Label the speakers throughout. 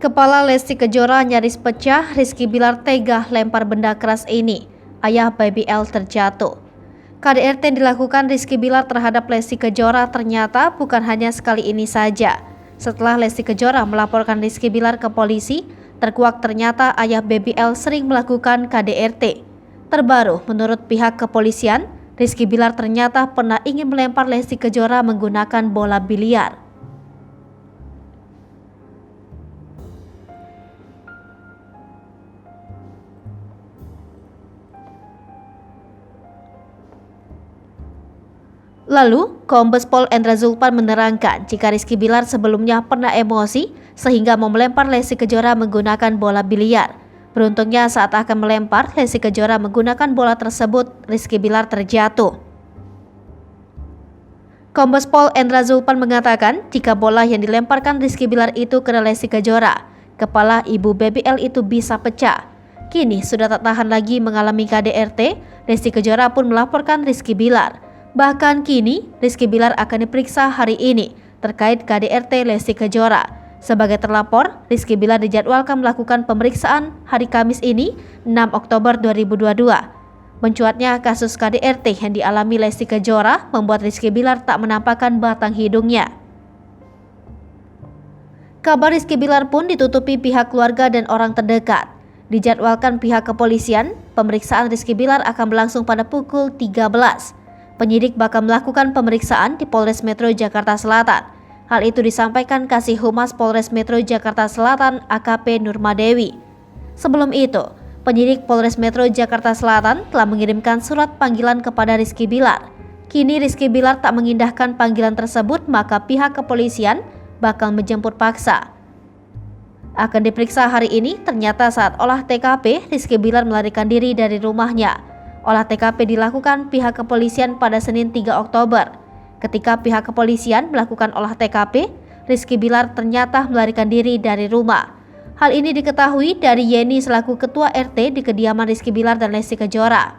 Speaker 1: Kepala Lesti Kejora nyaris pecah, Rizky Bilar tega lempar benda keras ini. Ayah Baby L terjatuh. KDRT yang dilakukan Rizky Bilar terhadap Lesti Kejora ternyata bukan hanya sekali ini saja. Setelah Lesti Kejora melaporkan Rizky Bilar ke polisi, terkuak ternyata ayah Baby L sering melakukan KDRT. Terbaru, menurut pihak kepolisian, Rizky Bilar ternyata pernah ingin melempar Lesti Kejora menggunakan bola biliar. Lalu, Kombes Pol Endra Zulpan menerangkan jika Rizky Bilar sebelumnya pernah emosi sehingga mau melempar Lesti Kejora menggunakan bola biliar. Beruntungnya saat akan melempar Lesti Kejora menggunakan bola tersebut, Rizky Bilar terjatuh. Kombes Pol Endra Zulpan mengatakan jika bola yang dilemparkan Rizky Bilar itu ke Lesti Kejora, kepala ibu Baby L itu bisa pecah. Kini sudah tak tahan lagi mengalami KDRT, Lesti Kejora pun melaporkan Rizky Bilar. Bahkan kini, Rizky Bilar akan diperiksa hari ini terkait KDRT Lesti Kejora. Sebagai terlapor, Rizky Bilar dijadwalkan melakukan pemeriksaan hari Kamis ini, 6 Oktober 2022. Mencuatnya kasus KDRT yang dialami Lesti Kejora membuat Rizky Bilar tak menampakkan batang hidungnya. Kabar Rizky Bilar pun ditutupi pihak keluarga dan orang terdekat. Dijadwalkan pihak kepolisian, pemeriksaan Rizky Bilar akan berlangsung pada pukul 13. Penyidik bakal melakukan pemeriksaan di Polres Metro Jakarta Selatan. Hal itu disampaikan Kasih Humas Polres Metro Jakarta Selatan AKP Nurmadewi. Sebelum itu, penyidik Polres Metro Jakarta Selatan telah mengirimkan surat panggilan kepada Rizky Bilar. Kini Rizky Bilar tak mengindahkan panggilan tersebut, maka pihak kepolisian bakal menjemput paksa. Akan diperiksa hari ini, ternyata saat olah TKP, Rizky Bilar melarikan diri dari rumahnya. Olah TKP dilakukan pihak kepolisian pada Senin 3 Oktober. Ketika pihak kepolisian melakukan olah TKP, Rizky Bilar ternyata melarikan diri dari rumah. Hal ini diketahui dari Yeni selaku Ketua RT di kediaman Rizky Bilar dan Lesti Kejora.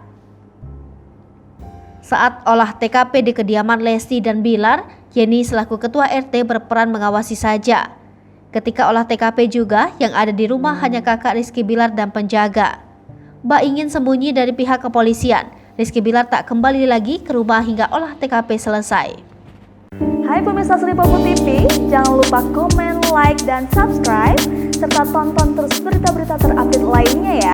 Speaker 1: Saat olah TKP di kediaman Lesti dan Bilar, Yeni selaku Ketua RT berperan mengawasi saja. Ketika olah TKP juga, yang ada di rumah hanya kakak Rizky Bilar dan penjaga. Mbak ingin sembunyi dari pihak kepolisian, Rizky Bilar tak kembali lagi ke rumah hingga olah TKP selesai.
Speaker 2: Hai pemirsa Sripopo TV, jangan lupa komen, like, dan subscribe, serta tonton terus berita-berita terupdate lainnya ya.